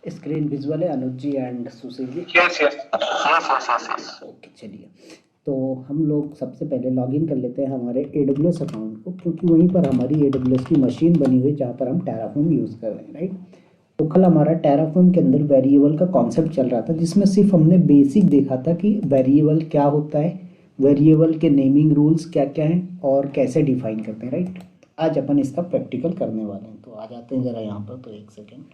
Screen visual है Anuj ji and Sushil ji? Yes yes yes yes yes yes. Okay चलिए। तो हम लोग सबसे पहले लॉगिन कर लेते हैं हमारे AWS अकाउंट को, क्योंकि वहीं पर हमारी AWS की मशीन बनी हुई है जहाँ पर हम टेराफॉर्म यूज़ कर रहे हैं, राइट। तो कल हमारा टेराफॉर्म के अंदर वेरिएबल का कॉन्सेप्ट चल रहा था, जिसमें सिर्फ हमने बेसिक देखा था कि वेरिएबल क्या होता है, वेरिएबल के नेमिंग रूल्स क्या क्या हैं और कैसे डिफाइन करते हैं, राइट। आज अपन इसका प्रैक्टिकल करने वाले हैं, तो आ जाते हैं ज़रा यहाँ पर। तो एक सेकेंड।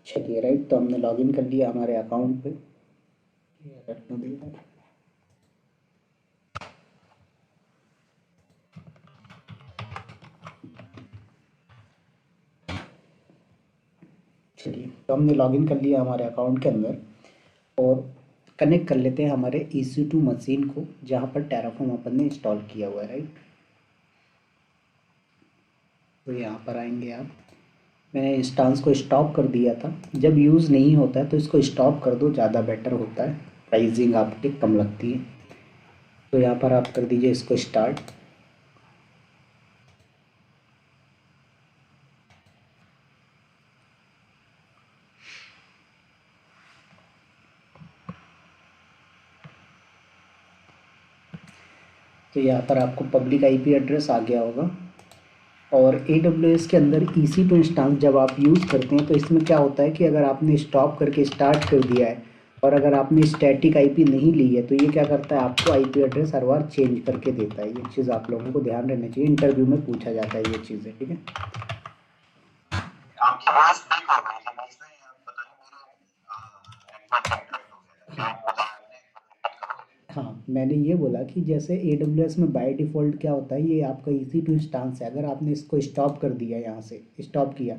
चलिए राइट, तो हमने लॉगिन कर लिया हमारे अकाउंट पे। ये रखना देगा। चलिए, तो हमने लॉगिन कर लिया हमारे अकाउंट के अंदर और कनेक्ट कर लेते हैं हमारे EC2 मशीन को, जहाँ पर टेराफॉर्म अपन ने इंस्टॉल किया हुआ है, राइट। तो यहाँ पर आएंगे आप। मैंने इंस्टांस को स्टॉप कर दिया था, जब यूज़ नहीं होता है तो इसको स्टॉप कर दो, ज़्यादा बेटर होता है, प्राइसिंग आपकी कम लगती है। तो यहाँ पर आप कर दीजिए इसको स्टार्ट। तो यहाँ पर आपको पब्लिक IP एड्रेस आ गया होगा। और AWS के अंदर EC2 इंस्टांस जब आप यूज़ करते हैं तो इसमें क्या होता है कि अगर आपने स्टॉप करके स्टार्ट कर दिया है और अगर आपने स्टैटिक IP नहीं ली है, तो ये क्या करता है, आपको IP एड्रेस हर बार चेंज करके देता है। ये चीज़ आप लोगों को ध्यान रखना चाहिए, इंटरव्यू में पूछा जाता है ये चीज़ें, ठीक है। आपकी आवाज ब्रेक हो गई है, मुझे आप बताइए मेरा नेटवर्क कनेक्ट हो गया हाँ है, आप बताइए। हाँ, मैंने ये बोला कि जैसे AWS में बाय डिफ़ॉल्ट क्या होता है, ये आपका EC2 इंस्टांस है। अगर आपने इसको स्टॉप कर दिया, यहाँ से स्टॉप किया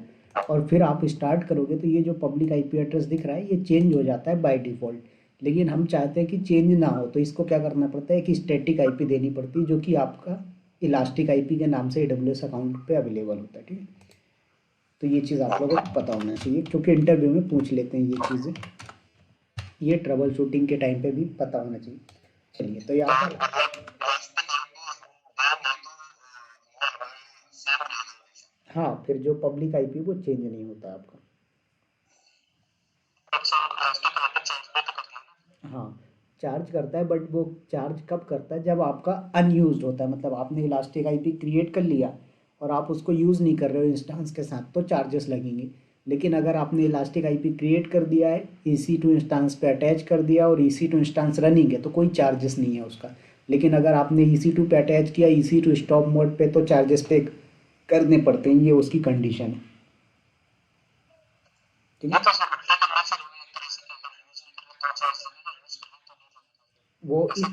और फिर आप स्टार्ट करोगे, तो ये जो पब्लिक IP एड्रेस दिख रहा है ये चेंज हो जाता है बाय डिफ़ॉल्ट। लेकिन हम चाहते हैं कि चेंज ना हो, तो इसको क्या करना पड़ता है कि स्टैटिक IP देनी पड़ती है, जो कि आपका इलास्टिक IP के नाम से AWS अकाउंट पे अवेलेबल होता है, ठीक है। तो ये चीज़ आप लोगों को पता होना चाहिए, क्योंकि इंटरव्यू में पूछ लेते हैं ये चीज़ें। ये ट्रबल शूटिंग के टाइम पे भी पता होना चाहिए। चलिए, तो यहाँ पर हाँ, फिर जो पब्लिक IP वो चेंज नहीं होता आपका। हाँ, चार्ज करता है, बट वो चार्ज कब करता है, जब आपका अनयूज्ड होता है, मतलब आपने इलास्टिक IP क्रिएट कर लिया और आप उसको यूज़ नहीं कर रहे हो इंस्टांस के साथ, तो चार्जेस लगेंगे। लेकिन अगर आपने इलास्टिक IP क्रिएट कर दिया है, EC2 इंस्टांस पे अटैच कर दिया और EC2 इंस्टांस रनिंग है, तो कोई चार्जेस नहीं है उसका। लेकिन अगर आपने EC2 पे अटैच किया, EC2 स्टॉप मोड पे, तो चार्जेस पे करने पड़ते हैं, ये उसकी कंडीशन है, ठीक है। वो इस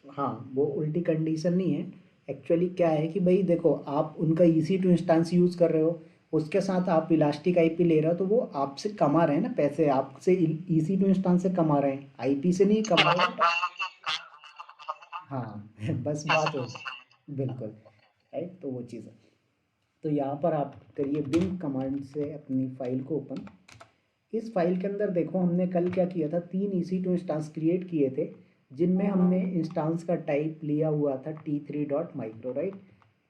हाँ, वो उल्टी कंडीशन नहीं है। एक्चुअली क्या है कि भाई देखो, आप उनका EC2 इंस्टांस यूज़ कर रहे हो, उसके साथ आप इलास्टिक IP ले रहे हो, तो वो आपसे कमा रहे हैं ना पैसे, आपसे EC2 इंस्टांस से कमा रहे हैं, IP से नहीं कमा रहे हैं। हाँ बस बात हो, बिल्कुल, राइट। तो वो चीज़ है। तो यहाँ पर आप करिए बिन कमांड से अपनी फाइल को ओपन। इस फाइल के अंदर देखो, हमने कल क्या किया था, 3 EC2 इंस्टांस क्रिएट किए थे, जिनमें हमने इंस्टांस का टाइप लिया हुआ था T3.micro, राइट।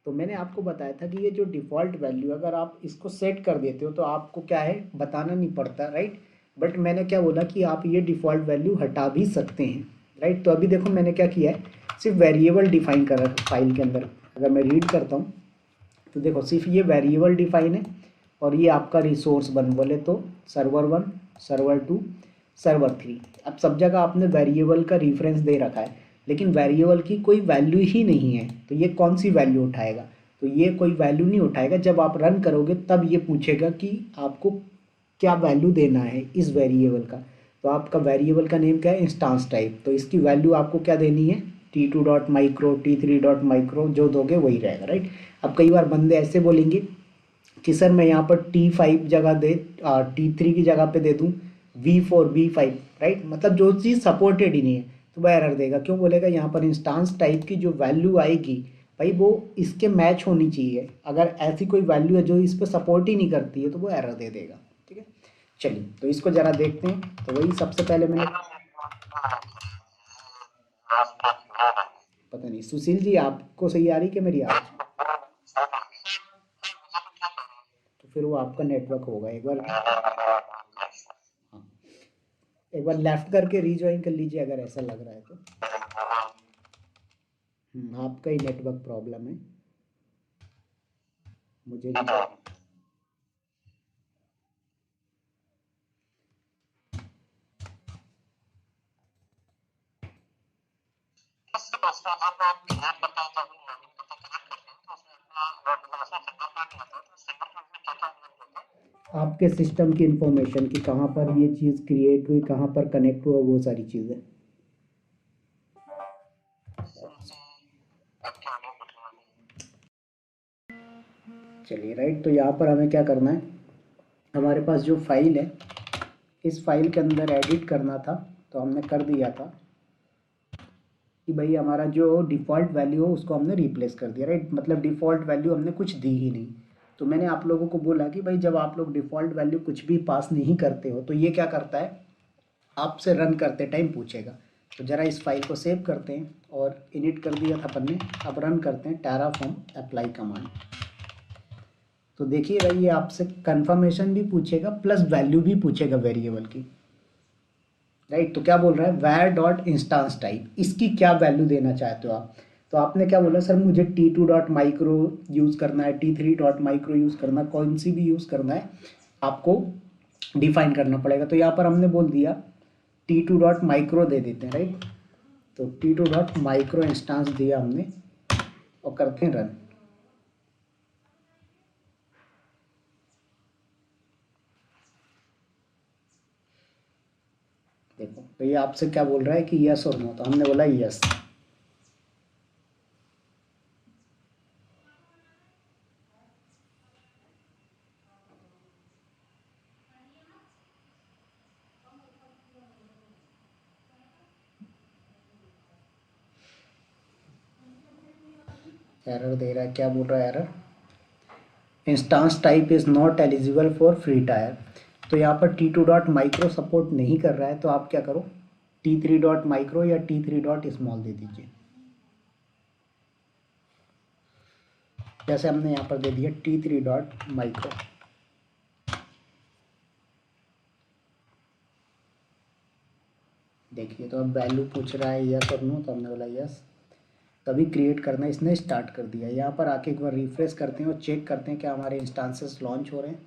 तो मैंने आपको बताया था कि ये जो डिफ़ॉल्ट वैल्यू, अगर आप इसको सेट कर देते हो तो आपको क्या है, बताना नहीं पड़ता, राइट। बट मैंने क्या बोला कि आप ये डिफ़ॉल्ट वैल्यू हटा भी सकते हैं, राइट। तो अभी देखो मैंने क्या किया है, सिर्फ वेरिएबल डिफाइन कर रखा फाइल के अंदर। अगर मैं रीड करता हूँ तो देखो, सिर्फ ये वेरिएबल डिफाइन है और ये आपका रिसोर्स बन, बोले तो सर्वर 1, सर्वर 2, सर्वर 3। अब सब जगह आपने वेरिएबल का रेफरेंस दे रखा है, लेकिन वेरिएबल की कोई वैल्यू ही नहीं है, तो ये कौन सी वैल्यू उठाएगा। तो ये कोई वैल्यू नहीं उठाएगा, जब आप रन करोगे तब ये पूछेगा कि आपको क्या वैल्यू देना है इस वेरिएबल का। तो आपका वेरिएबल का नेम क्या है, इंस्टांस टाइप, तो इसकी वैल्यू आपको क्या देनी है, T2.micro, T3.micro जो दोगे वही रहेगा, राइट। अब कई बार बंदे ऐसे बोलेंगे कि सर मैं यहाँ पर T5 जगह दे T3 की जगह पे दे दूँ V4 V5, राइट, मतलब जो चीज़ सपोर्टेड ही नहीं है तो वह एरर देगा। क्यों बोलेगा, यहाँ पर इंस्टांस टाइप की जो वैल्यू आएगी भाई वो इसके मैच होनी चाहिए। अगर ऐसी कोई वैल्यू है जो इस पर सपोर्ट ही नहीं करती है तो वो एरर दे देगा, ठीक है। चलिए तो इसको ज़रा देखते हैं। तो वही सबसे पहले मैंने, पता नहीं सुशील जी आपको सही आ रही कि मेरी आवाज़, तो फिर वो आपका नेटवर्क होगा। एक बार, हाँ, एक बार लेफ्ट करके रीज्वाइन कर लीजिए अगर ऐसा लग रहा है तो। आपका ही नेटवर्क प्रॉब्लम है, मुझे भी। आपके सिस्टम की इंफॉर्मेशन कि कहाँ पर ये चीज़ क्रिएट हुई, कहाँ पर कनेक्ट हुआ, वो सारी चीज़ें। चलिए राइट, तो यहाँ पर हमें क्या करना है, हमारे पास जो फाइल है इस फाइल के अंदर एडिट करना था, तो हमने कर दिया था कि भाई हमारा जो डिफ़ॉल्ट वैल्यू हो उसको हमने रिप्लेस कर दिया, राइट। मतलब डिफ़ॉल्ट वैल्यू हमने कुछ दी ही नहीं। तो मैंने आप लोगों को बोला कि भाई जब आप लोग डिफ़ॉल्ट वैल्यू कुछ भी पास नहीं करते हो तो ये क्या करता है, आपसे रन करते टाइम पूछेगा। तो ज़रा इस फाइल को सेव करते हैं और इनिट कर दिया था अपन ने। अब रन करते हैं terraform अप्लाई कमांड। तो देखिए भाई ये आपसे कंफर्मेशन भी पूछेगा प्लस वैल्यू भी पूछेगा वेरिएबल की, राइट। तो क्या बोल रहा है, वैर डॉट इंस्टांस टाइप, इसकी क्या वैल्यू देना चाहते हो आप। तो आपने क्या बोला, सर मुझे T2.micro यूज़ करना है, T3.micro यूज़ करना है, कौन सी भी यूज़ करना है आपको डिफाइन करना पड़ेगा। तो यहाँ पर हमने बोल दिया T2.micro दे देते हैं, राइट। तो T2.micro इंस्टांस दिया हमने और करते हैं रन। देखो तो ये आपसे क्या बोल रहा है कि यस और नो, तो हमने बोला यस। एरर दे रहा है, क्या बोल रहा है error, instance type is not eligible for free tyre. तो यहाँ पर T2.micro सपोर्ट नहीं कर रहा है, तो आप क्या करो, T3.micro या T3.small दे दीजिए। जैसे हमने यहाँ पर दे दिया T3.micro। देखिए तो अब वैल्यू पूछ रहा है यस और नो, तो हमने बोला यस। तभी क्रिएट करना इसने स्टार्ट कर दिया। यहाँ पर आके एक बार रिफ्रेश करते हैं और चेक करते हैं क्या हमारे इंस्टांसेस लॉन्च हो रहे हैं।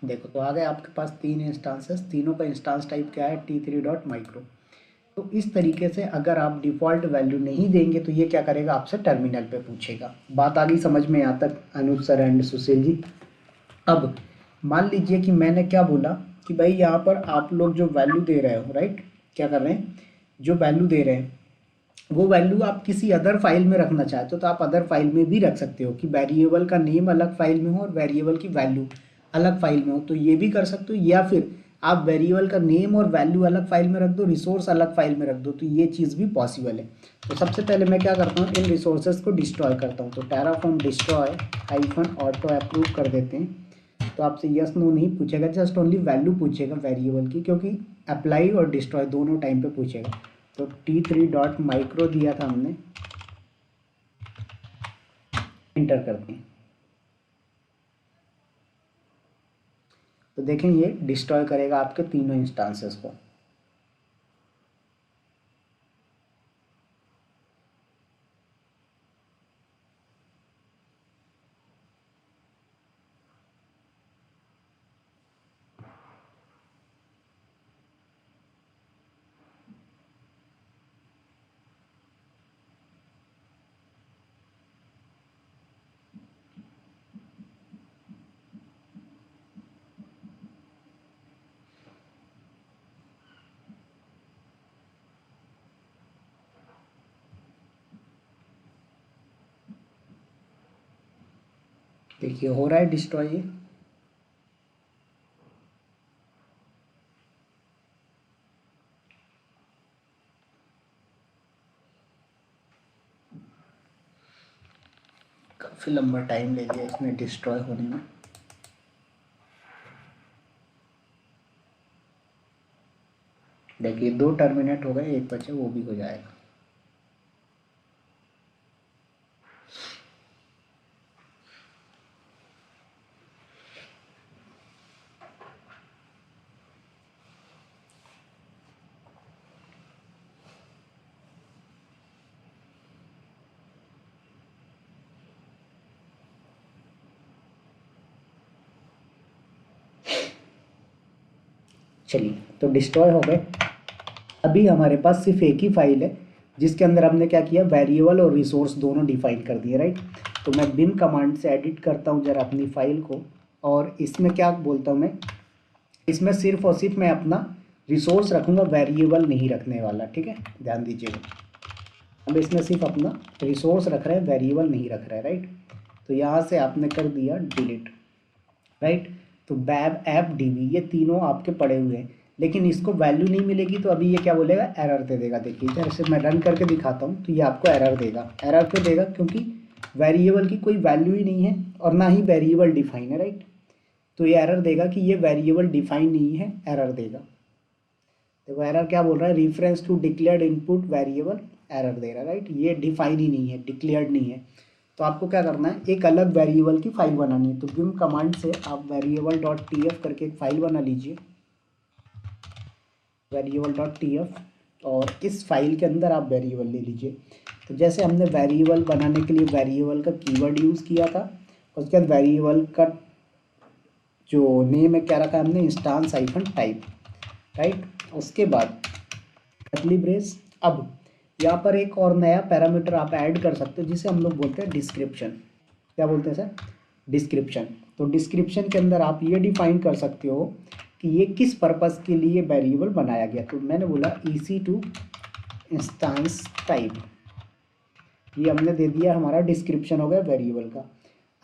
देखो तो आ गए आपके पास 3 इंस्टांसेस, तीनों का इंस्टांस टाइप क्या है, T3.micro। तो इस तरीके से अगर आप डिफ़ॉल्ट वैल्यू नहीं देंगे तो ये क्या करेगा, आपसे टर्मिनल पे पूछेगा। बात आ गई समझ में यहाँ तक अनुज सर एंड सुशील जी। अब मान लीजिए कि मैंने क्या बोला कि भाई यहाँ पर आप लोग जो वैल्यू दे रहे हो, राइट, क्या कर रहे हैं, जो वैल्यू दे रहे हैं वो वैल्यू आप किसी अदर फाइल में रखना चाहते हो तो आप अदर फाइल में भी रख सकते हो कि वेरिएबल का नेम अलग फाइल में हो और वेरिएबल की वैल्यू अलग फाइल में हो, तो ये भी कर सकते हो। या फिर आप वेरिएबल का नेम और वैल्यू अलग फाइल में रख दो, रिसोर्स अलग फाइल में रख दो, तो ये चीज़ भी पॉसिबल है। तो सबसे पहले मैं क्या करता हूँ, इन रिसोर्सेज को डिस्ट्रॉय करता हूँ। तो terraform destroy hyphen auto approve कर देते हैं। तो आपसे यस नो नहीं पूछेगा, जस्ट ओनली वैल्यू पूछेगा वेरिएबल की, क्योंकि अप्लाई और डिस्ट्रॉय दोनों टाइम पे पूछेगा। तो T3.micro दिया था हमने, इंटर करते हैं। तो देखें ये डिस्ट्रॉय करेगा आपके तीनों इंस्टांसेस को। देखिए हो रहा है डिस्ट्रॉय ये। काफ़ी लंबा टाइम ले लिया इसने डिस्ट्रॉय होने में। देखिए 2 टर्मिनेट हो गए, एक बचे, वो भी हो जाएगा। चलिए तो डिस्ट्रॉय हो गए। अभी हमारे पास सिर्फ एक ही फाइल है जिसके अंदर हमने क्या किया, वेरिएबल और रिसोर्स दोनों डिफाइन कर दिए, राइट। तो मैं बिन कमांड से एडिट करता हूँ जरा अपनी फाइल को, और इसमें क्या बोलता हूँ मैं, इसमें सिर्फ और सिर्फ मैं अपना रिसोर्स रखूँगा, वेरिएबल नहीं रखने वाला, ठीक है, ध्यान दीजिएगा। हम इसमें सिर्फ अपना रिसोर्स रख रहे हैं, वेरिएबल नहीं रख रहे हैं, राइट। तो यहाँ से आपने कर दिया डिलीट, राइट। तो बैब ऐप डीबी ये तीनों आपके पड़े हुए हैं, लेकिन इसको वैल्यू नहीं मिलेगी तो अभी ये क्या बोलेगा, एरर दे देगा। देखिए जैसे मैं रन करके दिखाता हूँ तो ये आपको एरर देगा। एरर क्यों देगा, क्योंकि वेरिएबल की कोई वैल्यू ही नहीं है और ना ही वेरिएबल डिफाइन है, राइट। तो ये एरर देगा कि ये वेरिएबल डिफाइन नहीं है, एरर देगा। देखो एरर क्या बोल रहा है, reference to declared input variable, error दे रहा है, राइट। ये डिफाइन ही नहीं है, डिक्लेयर्ड नहीं है। तो आपको क्या करना है, एक अलग वेरिएबल की फाइल बनानी है। तो विम कमांड से आप वेरिएबल डॉट टी एफ करके एक फाइल बना लीजिए, वेरिएबल डॉट टी एफ, और इस फाइल के अंदर आप वेरिएबल ले लीजिए। तो जैसे हमने वेरिएबल बनाने के लिए वेरिएबल का कीवर्ड यूज़ किया था, उसके बाद वेरिएबल का जो नेम है क्या रखा है हमने, इंस्टांस हाइफन टाइप, राइट। उसके बाद कर्ली ब्रेस। अब यहाँ पर एक और नया पैरामीटर आप ऐड कर सकते हो जिसे हम लोग बोलते हैं डिस्क्रिप्शन। क्या बोलते हैं सर, डिस्क्रिप्शन। तो डिस्क्रिप्शन के अंदर आप ये डिफाइन कर सकते हो कि ये किस पर्पस के लिए वेरिएबल बनाया गया। तो मैंने बोला EC2 इंस्टांस टाइप, ये हमने दे दिया, हमारा डिस्क्रिप्शन हो गया वेरिएबल का।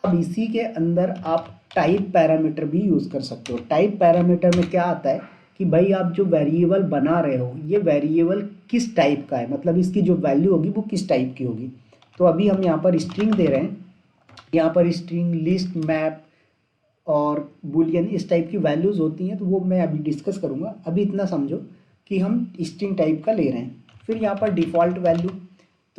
अब इसी के अंदर आप टाइप पैरामीटर भी यूज़ कर सकते हो। टाइप पैरामीटर में क्या आता है कि भाई आप जो वेरिएबल बना रहे हो ये वेरिएबल किस टाइप का है, मतलब इसकी जो वैल्यू होगी वो किस टाइप की होगी। तो अभी हम यहाँ पर स्ट्रिंग दे रहे हैं, यहाँ पर स्ट्रिंग, लिस्ट, मैप और बुलियन इस टाइप की वैल्यूज़ होती हैं, तो वो मैं अभी डिस्कस करूँगा। अभी इतना समझो कि हम स्ट्रिंग टाइप का ले रहे हैं। फिर यहाँ पर डिफ़ॉल्ट वैल्यू,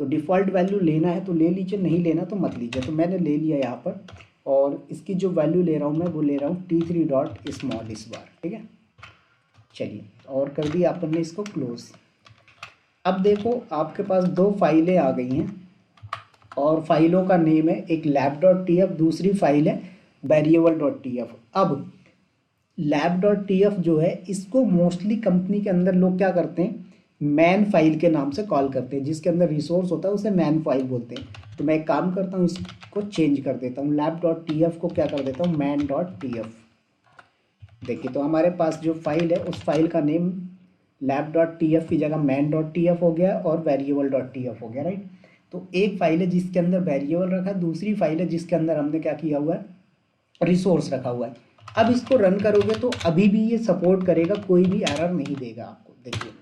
तो डिफ़ॉल्ट वैल्यू लेना है तो ले लीजिए, नहीं लेना तो मत लीजिए। तो मैंने ले लिया यहाँ पर, और इसकी जो वैल्यू ले रहा हूँ मैं वो ले रहा हूँ T3 डॉट स्मॉल इस बार, ठीक है। चलिए और कर दिया अपन ने इसको क्लोज। अब देखो आपके पास 2 फाइलें आ गई हैं और फाइलों का नेम है, एक लैब डॉट टी एफ, दूसरी फाइल है वेरिएबल डॉट टी एफ। अब लैब डॉट टी एफ जो है इसको मोस्टली कंपनी के अंदर लोग क्या करते हैं, मैन फाइल के नाम से कॉल करते हैं, जिसके अंदर रिसोर्स होता है उसे मैन फाइल बोलते हैं। तो मैं एक काम करता हूँ, इसको चेंज कर देता हूँ, लैब डॉट टी एफ को क्या कर देता हूँ, मैन डॉट टी एफ। देखिए तो हमारे पास जो फाइल है उस फाइल का name lab dot T F की जगह मैन डॉट टी एफ हो गया और वेरिएबल डॉट टी एफ हो गया, राइट। तो एक फाइल है जिसके अंदर वेरिएबल रखा है, दूसरी फाइल है जिसके अंदर हमने क्या किया हुआ है, रिसोर्स रखा हुआ है। अब इसको रन करोगे तो अभी भी ये सपोर्ट करेगा, कोई भी एरर नहीं देगा आपको। देखिए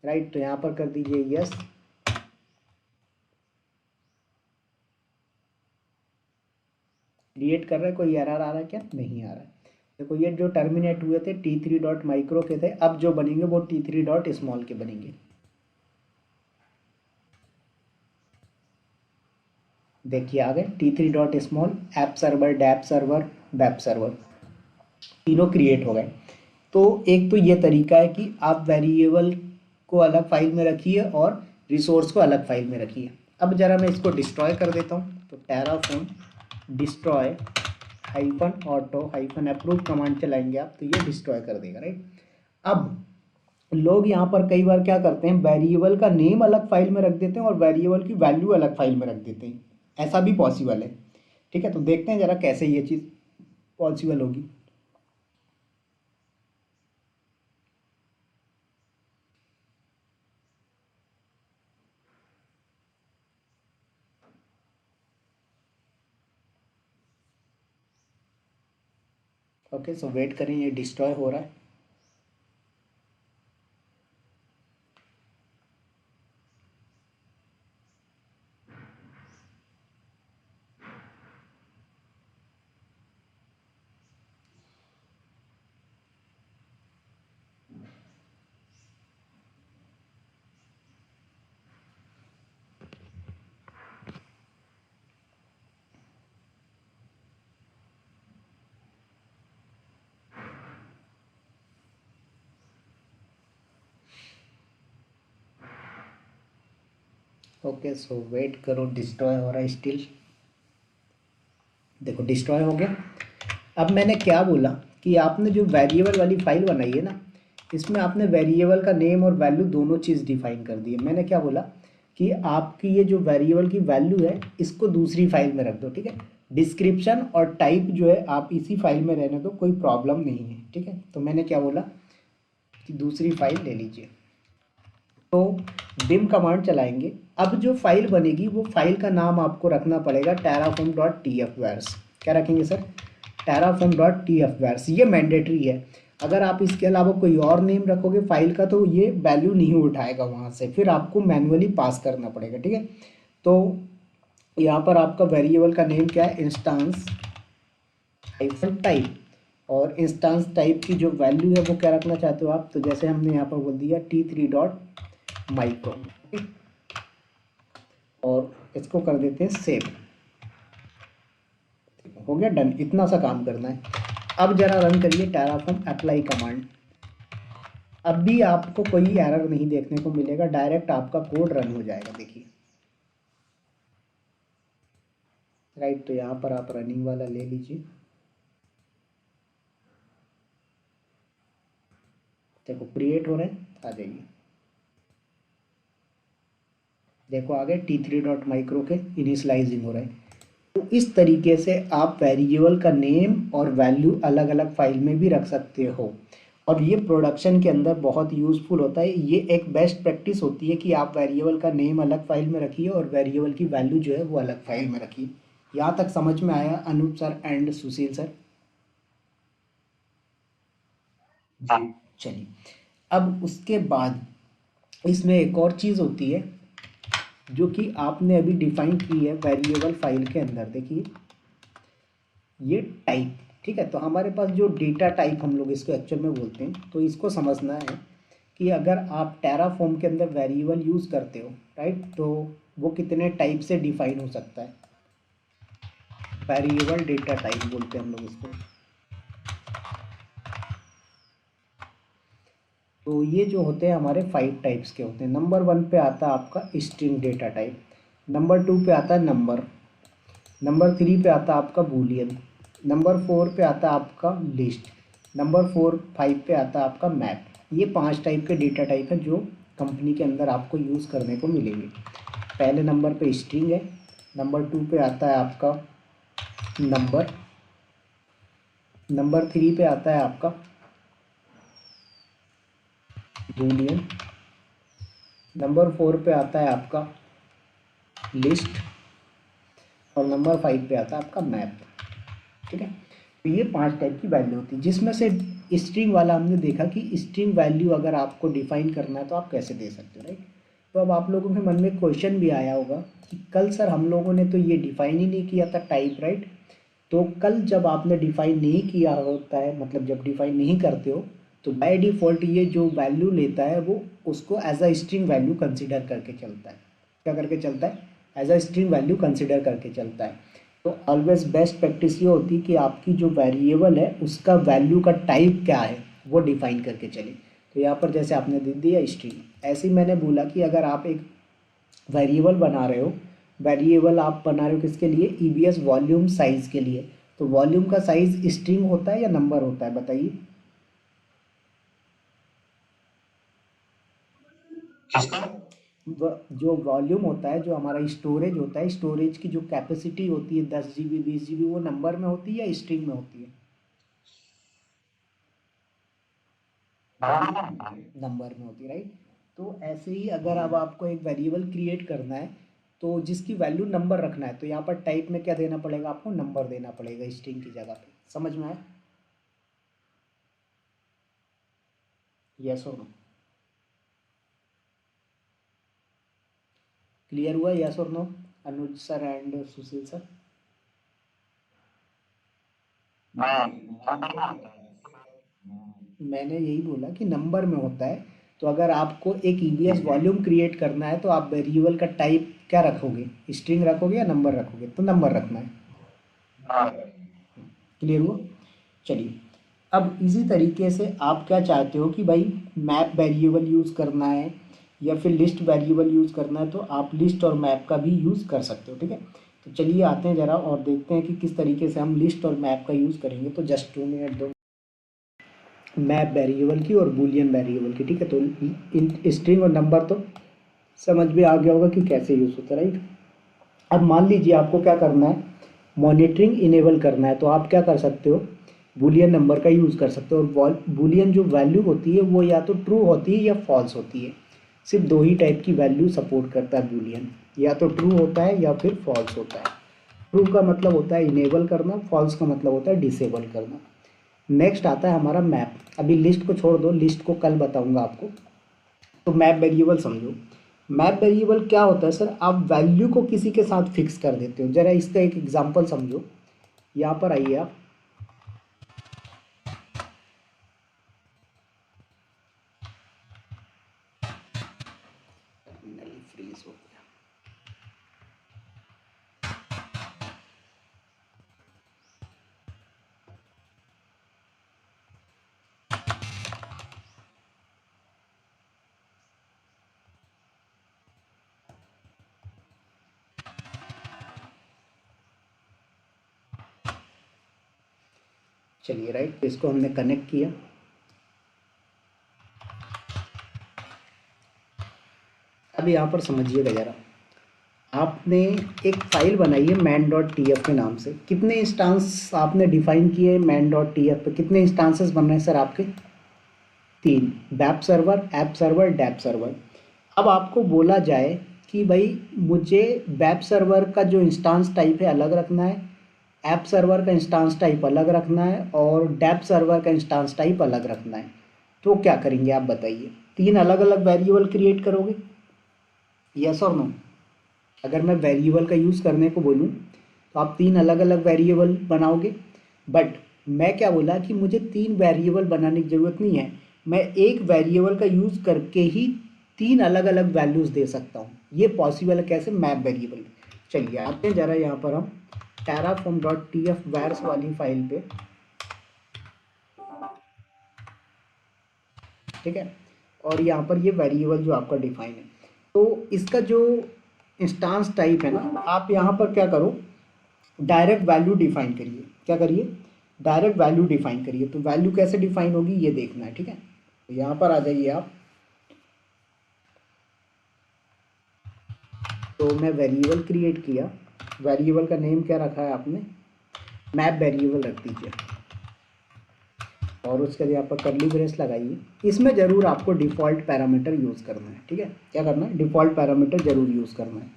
राइट, तो यहाँ पर कर दीजिए यस। क्रिएट कर रहा है, कोई एरर आ रहा है क्या, नहीं आ रहा है। देखो ये जो टर्मिनेट हुए थे T3 डॉट माइक्रो के थे, अब जो बनेंगे वो T3 डॉट स्मॉल के बनेंगे। देखिए आ गए T3 dot small, app server, dap server, web server, तीनों क्रिएट हो गए। तो एक तो ये तरीका है कि आप वेरिएबल को अलग फाइल में रखिए और रिसोर्स को अलग फाइल में रखिए। अब जरा मैं इसको डिस्ट्रॉय कर देता हूँ। तो terraform destroy hyphen auto hyphen approve command चलाएंगे आप तो ये डिस्ट्रॉय कर देगा, राइट। अब लोग यहाँ पर कई बार क्या करते हैं, वेरिएबल का नेम अलग फाइल में रख देते हैं और वेरिएबल की वैल्यू अलग फाइल में रख देते हैं, ऐसा भी पॉसिबल है, ठीक है। तो देखते हैं जरा कैसे ये चीज़ पॉसिबल होगी। ओके, सो वेट करें, ये डिस्ट्रॉय हो रहा है। ओके, सो वेट करो, डिस्ट्रॉय हो रहा है स्टिल। देखो डिस्ट्रॉय हो गया। अब मैंने क्या बोला कि आपने जो वेरिएबल वाली फाइल बनाई है ना, इसमें आपने वेरिएबल का नेम और वैल्यू दोनों चीज़ डिफाइन कर दी है। मैंने क्या बोला कि आपकी ये जो वेरिएबल की वैल्यू है इसको दूसरी फाइल में रख दो, ठीक है। डिस्क्रिप्शन और टाइप जो है आप इसी फाइल में रहने दो, कोई प्रॉब्लम नहीं है, ठीक है। तो मैंने क्या बोला कि दूसरी फाइल ले लीजिए। तो बिम कमांड चलाएंगे। अब जो फाइल बनेगी वो फाइल का नाम आपको रखना पड़ेगा terraform.tfvars। क्या रखेंगे सर? terraform.tfvars। ये मैंडेटरी है। अगर आप इसके अलावा कोई और नेम रखोगे फाइल का तो ये वैल्यू नहीं उठाएगा वहाँ से, फिर आपको मैनुअली पास करना पड़ेगा, ठीक है। तो यहाँ पर आपका वेरिएबल का नेम क्या है? Instance hyphen type. और इंस्टांस टाइप की जो वैल्यू है वो क्या रखना चाहते हो आप? तो जैसे हमने यहाँ पर बोल दिया t3.micro, और इसको कर देते हैं सेव। हो गया, डन। इतना सा काम करना है। अब जरा रन करिए terraform अप्लाई कमांड। अब भी आपको कोई एरर नहीं देखने को मिलेगा, डायरेक्ट आपका कोड रन हो जाएगा। देखिए राइट, तो यहाँ पर आप रनिंग वाला ले लीजिए। देखो क्रिएट हो रहे हैं, आ जाइए। देखो आ गए t3.micro के इनिशलाइजिंग हो रहे हैं। तो इस तरीके से आप वेरिएबल का नेम और वैल्यू अलग अलग फाइल में भी रख सकते हो, और ये प्रोडक्शन के अंदर बहुत यूज़फुल होता है। ये एक बेस्ट प्रैक्टिस होती है कि आप वेरिएबल का नेम अलग फाइल में रखिए और वेरिएबल की वैल्यू जो है वो अलग फाइल में रखिए। यहाँ तक समझ में आया Anoop sir and Sushil sir? जी। चलिए, अब उसके बाद इसमें एक और चीज़ होती है जो कि आपने अभी डिफाइन की है वेरिएबल फाइल के अंदर। देखिए ये टाइप, ठीक है। तो हमारे पास जो डेटा टाइप हम लोग इसको एक्चुअल में बोलते हैं, तो इसको समझना है कि अगर आप टेराफॉर्म के अंदर वेरिएबल यूज़ करते हो, राइट, तो वो कितने टाइप से डिफाइन हो सकता है? वेरिएबल डेटा टाइप बोलते हैं हम लोग इसको। तो ये जो होते हैं हमारे 5 टाइप्स के होते हैं। नंबर 1 पे आता है आपका स्ट्रिंग डेटा टाइप, नंबर 2 पे आता है नंबर, नंबर 3 पे आता है आपका बूलियन, नंबर 4 पे आता है आपका लिस्ट, नंबर 5 पे आता है आपका मैप। ये 5 टाइप के डेटा टाइप हैं जो कंपनी के अंदर आपको यूज़ करने को मिलेंगे। पहले नंबर पे स्ट्रिंग है, नंबर 2 पे आता है आपका नंबर, नंबर 3 पे आता है आपका बूलियन, नंबर 4 पे आता है आपका लिस्ट, और नंबर 5 पे आता है आपका मैप, ठीक है। तो ये 5 टाइप की वैल्यू होती है, जिसमें से स्ट्रिंग वाला हमने देखा कि स्ट्रिंग वैल्यू अगर आपको डिफाइन करना है तो आप कैसे दे सकते हो, राइट। तो अब आप लोगों के मन में क्वेश्चन भी आया होगा कि कल सर हम लोगों ने तो ये डिफाइन ही नहीं किया था टाइप, राइट। तो कल जब आपने डिफाइन नहीं किया होता है, मतलब जब डिफाइन नहीं करते हो, तो बाय डिफ़ॉल्ट ये जो वैल्यू लेता है वो उसको as a string value consider करके चलता है। क्या करके चलता है? As a string value consider करके चलता है। तो ऑलवेज बेस्ट प्रैक्टिस ये होती है कि आपकी जो वेरिएबल है उसका वैल्यू का टाइप क्या है वो डिफाइन करके चले। तो यहाँ पर जैसे आपने दे दिया स्ट्रिंग, ऐसे ही मैंने बोला कि अगर आप एक वेरिएबल बना रहे हो, वेरिएबल आप बना रहे हो किसके लिए? ईवीएस वॉल्यूम साइज़ के लिए। तो वॉल्यूम का साइज़ स्ट्रिंग होता है या नंबर होता है, बताइए? किसका? जो वॉल्यूम होता है, जो हमारा स्टोरेज होता है, स्टोरेज की जो कैपेसिटी होती है 10 GB 20 GB, वो नंबर में होती है या स्ट्रिंग में होती है? नंबर में होती है, राइट। तो ऐसे ही अगर अब आपको एक वेरिएबल क्रिएट करना है तो जिसकी वैल्यू नंबर रखना है, तो यहाँ पर टाइप में क्या देना पड़ेगा? आपको नंबर देना पड़ेगा स्ट्रिंग की जगह पे। समझ में आया? यस और नो? क्लियर हुआ? यस और no Anuj sir and Sushil sir? मैंने यही बोला कि नंबर में होता है। तो अगर आपको एक ईवीएस वॉल्यूम क्रिएट करना है तो आप वेरिएबल का टाइप क्या रखोगे? स्ट्रिंग रखोगे या नंबर रखोगे? तो नंबर रखना है। क्लियर हुआ? चलिए, अब इसी तरीके से आप क्या चाहते हो कि भाई मैप वेरिएबल यूज़ करना है या फिर लिस्ट वेरिएबल यूज़ करना है, तो आप लिस्ट और मैप का भी यूज़ कर सकते हो। ठीक है, तो चलिए आते हैं ज़रा और देखते हैं कि किस तरीके से हम लिस्ट और मैप का यूज़ करेंगे। तो जस्ट 2 मिनट दो, मैप वेरिएबल की और बूलियन वेरिएबल की। ठीक है, तो इन स्ट्रिंग और नंबर तो समझ में आ गया होगा कि कैसे यूज़ होता है, राइट? अब मान लीजिए आपको क्या करना है, मॉनिटरिंग इनेबल करना है, तो आप क्या कर सकते हो, बूलियन नंबर का यूज़ कर सकते हो। और बूलियन जो वैल्यू होती है वो या तो ट्रू होती है या फॉल्स होती है। सिर्फ दो ही टाइप की वैल्यू सपोर्ट करता है बूलियन, या तो ट्रू होता है या फिर फॉल्स होता है। ट्रू का मतलब होता है इनेबल करना, फॉल्स का मतलब होता है डिसेबल करना। नेक्स्ट आता है हमारा मैप। अभी लिस्ट को छोड़ दो, लिस्ट को कल बताऊंगा आपको। तो मैप वेरिएबल समझो। मैप वेरिएबल क्या होता है सर? आप वैल्यू को किसी के साथ फिक्स कर देते हो। जरा इसका एक एग्जांपल समझो। यहाँ पर आइए आप, फ्रीज हो गया। चलिए राइट, इसको हमने कनेक्ट किया। अब यहाँ पर समझिएगा जरा, आपने एक फाइल बनाई है मैन डॉट टी एफ के नाम से। कितने इंस्टांस आपने डिफाइन किए मैन डॉट टी एफ पे? कितने इंस्टांसेस बन रहे हैं सर आपके? 3। Web server, app server, dap server. अब आपको बोला जाए कि भाई मुझे वेब सर्वर का जो इंस्टांस टाइप है अलग रखना है, ऐप सर्वर का इंस्टांस टाइप अलग रखना है और डैप सर्वर का इंस्टांस टाइप अलग रखना है। तो क्या करेंगे आप बताइए? 3 अलग अलग वेरिएबल क्रिएट करोगे? यस और नो? अगर मैं वेरिएबल का यूज़ करने को बोलूँ तो आप 3 अलग अलग वेरिएबल बनाओगे। बट मैं क्या बोला कि मुझे 3 वेरिएबल बनाने की ज़रूरत नहीं है, मैं एक वेरिएबल का यूज़ करके ही 3 अलग अलग वैल्यूज़ दे सकता हूँ। ये पॉसिबल है कैसे? Map variable. चलिए आते हैं ज़रा यहाँ पर हम terraform डॉट tf वायर्स वाली फाइल पे। ठीक है, और यहाँ पर ये वेरिएबल जो आपका डिफाइन है, तो इसका जो इंस्टांस टाइप है ना, आप यहाँ पर क्या करो, डायरेक्ट वैल्यू डिफाइन करिए। क्या करिए? डायरेक्ट वैल्यू डिफाइन करिए। तो वैल्यू कैसे डिफाइन होगी ये देखना है। ठीक है, तो यहाँ पर आ जाइए आप। तो मैं वेरिएबल क्रिएट किया, वेरिएबल का नेम क्या रखा है आपने? मैप वेरिएबल रख दीजिए और उसके लिए यहाँ पर कर्ली ब्रेस लगाइए। इसमें ज़रूर आपको डिफ़ॉल्ट पैरामीटर यूज़ करना है। ठीक है, क्या करना है? डिफ़ॉल्ट पैरामीटर ज़रूर यूज़ करना है,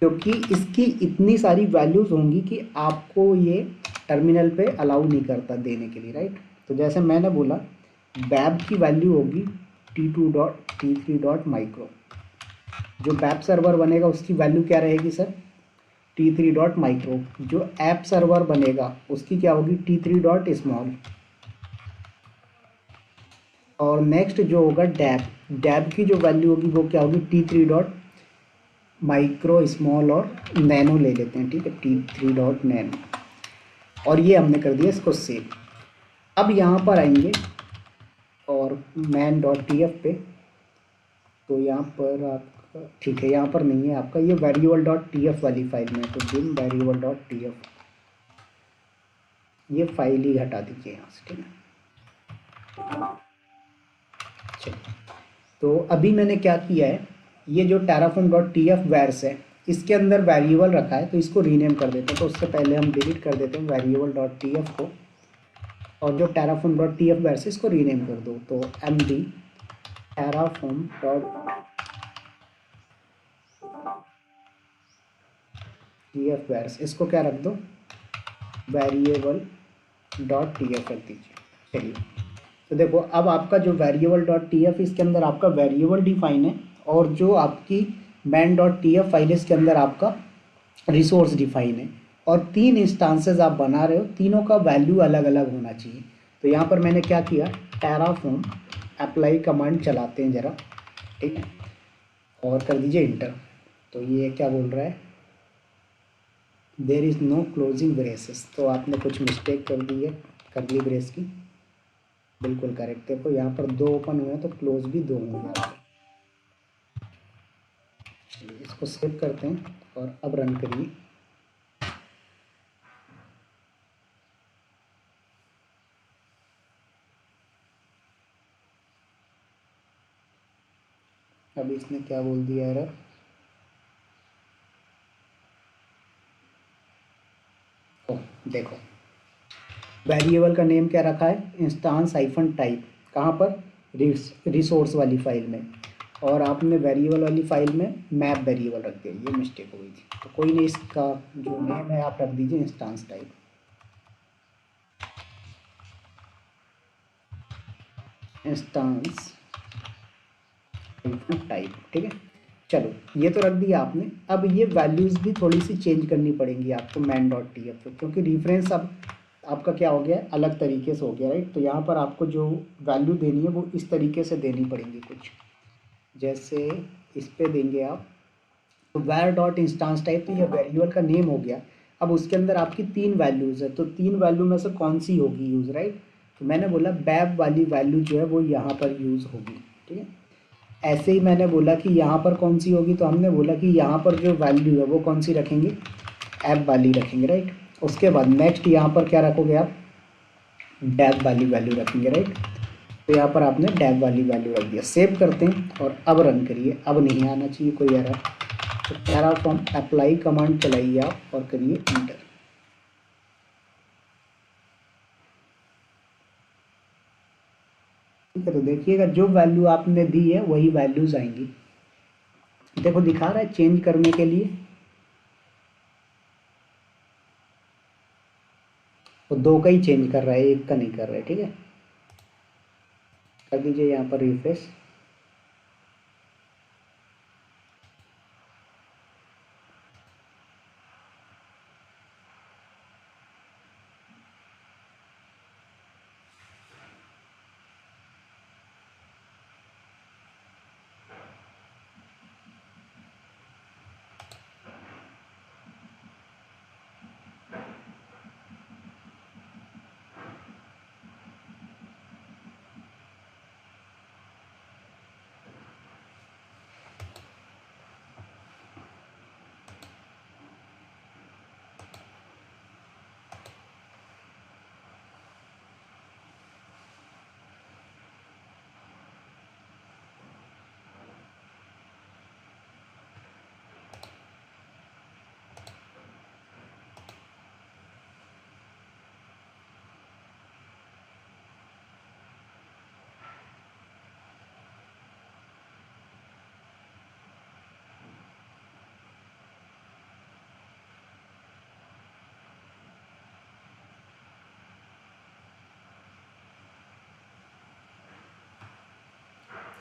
क्योंकि इसकी इतनी सारी वैल्यूज़ होंगी कि आपको ये टर्मिनल पे अलाउ नहीं करता देने के लिए, राइट? तो जैसे मैंने बोला, बैब की वैल्यू होगी t2.t3.micro। जो बैब सर्वर बनेगा उसकी वैल्यू क्या रहेगी सर? t3.micro। जो ऐप सर्वर बनेगा उसकी क्या होगी? t3.small। और नेक्स्ट जो होगा डैब, डैब की जो वैल्यू होगी वो क्या होगी? t3.micro, स्मॉल और नैनो ले लेते हैं। ठीक है, t3.nano। और ये हमने कर दिया इसको सेव। अब यहाँ पर आएंगे और मैन डॉट टी एफ पे। तो यहाँ पर आपका ठीक है, यहाँ पर नहीं है आपका, ये वेरिएबल डॉट टी एफ वाली फाइल में है। तो बिन वेरिएबल डॉट टी एफ, ये फाइल ही हटा दीजिए यहाँ से। ठीक है, चलिए। तो अभी मैंने क्या किया है, ये जो terraform dot T F vars है इसके अंदर वेरिएबल रखा है, तो इसको रीनेम कर देते हैं। तो उससे पहले हम डिलीट कर देते हैं वेरिएबल डॉट टी एफ को, और जो terraform dot T F vars है इसको रीनेम कर दो। तो md terraform dot T F vars, इसको क्या रख दो? वेरिएबल डॉट टी एफ रख दीजिए। चलिए, तो देखो अब आपका जो वेरिएबल डॉट टी एफ इसके अंदर आपका वेरिएबल डिफाइन है, और जो आपकी man dot T F file इसके अंदर आपका रिसोर्स डिफाइन है, और 3 इंस्टांसेस आप बना रहे हो, तीनों का वैल्यू अलग अलग होना चाहिए। तो यहाँ पर मैंने क्या किया, टेराफॉर्म अप्लाई कमांड चलाते हैं ज़रा, ठीक है, और कर दीजिए इंटर। तो ये क्या बोल रहा है, there is no closing braces, तो आपने कुछ मिस्टेक कर दी है, कर ली ब्रेस की, बिल्कुल करेक्ट। देखो यहाँ पर 2 ओपन हुए हैं तो क्लोज भी 2 होंगे। इसको सेव करते हैं और अब रन करिए। अब इसने क्या बोल दिया एरर, देखो वेरिएबल का नेम क्या रखा है, इंस्टांस हाइफन टाइप, कहाँ पर, रिसोर्स वाली फाइल में, और आपने वेरिएबल वाली फाइल में मैप वेरिएबल रख दिया, ये मिस्टेक हो गई थी। तो कोई नहीं, इसका जो नेम है आप रख दीजिए इंस्टांस टाइप, इंस्टांस टाइप, ठीक है। चलो ये तो रख दिया आपने। अब ये वैल्यूज़ भी थोड़ी सी चेंज करनी पड़ेंगी आपको मैन डॉट टी एफ पे, क्योंकि रेफरेंस अब आपका क्या हो गया, अलग तरीके से हो गया, राइट। तो यहाँ पर आपको जो वैल्यू देनी है वो इस तरीके से देनी पड़ेंगी कुछ, जैसे इस पे देंगे आप, तो वैर डॉट इंस्टांस टाइप, तो ये वेरिएबल का नेम हो गया। अब उसके अंदर आपकी 3 वैल्यूज़ है, तो 3 वैल्यू में से कौन सी होगी यूज़, राइट। तो मैंने बोला बैब वाली वैल्यू जो है वो यहाँ पर यूज़ होगी, ठीक है। ऐसे ही मैंने बोला कि यहाँ पर कौन सी होगी, तो हमने बोला कि यहाँ पर जो वैल्यू है वो कौन सी रखेंगे, ऐप वाली रखेंगे, राइट। उसके बाद नेक्स्ट यहाँ पर क्या रखोगे आप, डैब वाली वैल्यू रखेंगे, राइट। तो यहाँ पर आपने डैब वाली वैल्यू रख दिया। सेव करते हैं और अब रन करिए, अब नहीं आना चाहिए कोई एरर। तो टेराफॉर्म अप्लाई कमांड चलाइए आप और करिए इंटर। ठीक है, तो देखिएगा जो वैल्यू आपने दी है वही वैल्यूज आएंगी। देखो दिखा रहा है चेंज करने के लिए, तो 2 का ही चेंज कर रहा है, 1 का नहीं कर रहा है, ठीक है। कर दीजिए यहाँ पर रिफ्रेश।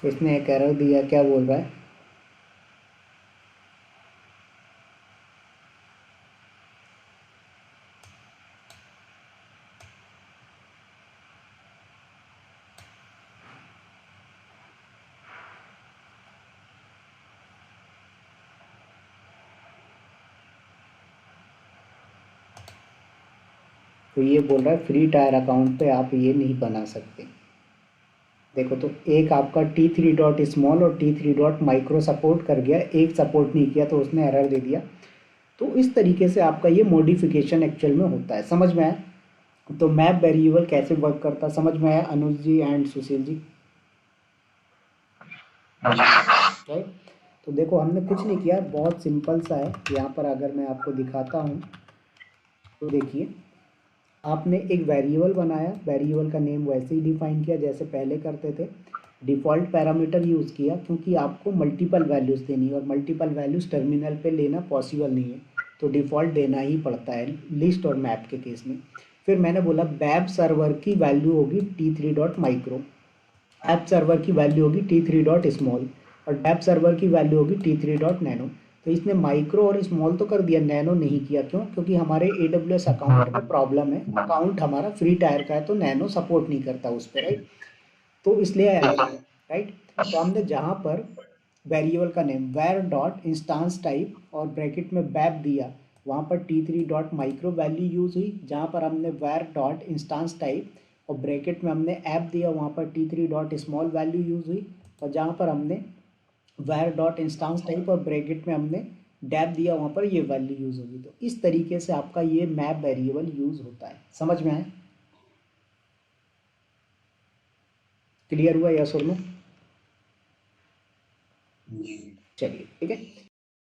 इसने एक एरर दिया, क्या बोल रहा है, तो ये बोल रहा है फ्री टायर अकाउंट पे आप ये नहीं बना सकते। देखो तो एक आपका T3 डॉट स्मॉल और T3 डॉट माइक्रो सपोर्ट कर गया, एक सपोर्ट नहीं किया तो उसने एरर दे दिया। तो इस तरीके से आपका ये मॉडिफिकेशन एक्चुअल में होता है, समझ में आया। तो मैप वेरिएबल कैसे वर्क करता है समझ में आया अनुज ji and Sushil ji, right. तो देखो हमने कुछ नहीं किया, बहुत सिंपल सा है। यहाँ पर अगर मैं आपको दिखाता हूँ तो देखिए, आपने एक वेरिएबल बनाया, वेरिएबल का नेम वैसे ही डिफाइन किया जैसे पहले करते थे, डिफ़ॉल्ट पैरामीटर यूज़ किया क्योंकि आपको मल्टीपल वैल्यूज़ देनी है और मल्टीपल वैल्यूज़ टर्मिनल पे लेना पॉसिबल नहीं है, तो डिफ़ॉल्ट देना ही पड़ता है लिस्ट और मैप के केस में। फिर मैंने बोला वेब सर्वर की वैल्यू होगी t3 dot micro, app server की वैल्यू होगी t3 डॉट स्मॉल, और डैप सर्वर की वैल्यू होगी t3 डॉट नैनो। तो इसने माइक्रो और स्मॉल तो कर दिया, नैनो नहीं किया। क्यों? क्योंकि हमारे AWS अकाउंट में प्रॉब्लम है, अकाउंट हमारा फ्री टायर का है तो नैनो सपोर्ट नहीं करता उस पर, राइट। तो इसलिए ऐसा है, राइट। तो हमने जहाँ पर वेरिएबल का name var dot instance type और ब्रैकेट में बैप दिया, वहाँ पर t3 dot micro value use हुई। जहाँ पर हमने वेर डॉट इंस्टांस टाइप और ब्रैकेट में हमने ऐप दिया, वहाँ पर t3 dot small value use हुई। और जहाँ पर हमने वेर डॉट इंस्टांस टाइप और ब्रैकेट में हमने डैप दिया, वहाँ पर ये वैल्यू यूज होगी। तो इस तरीके से आपका ये मैप वेरिएबल यूज होता है। समझ में आया? क्लियर हुआ? यस और नो? जी। चलिए, ठीक है।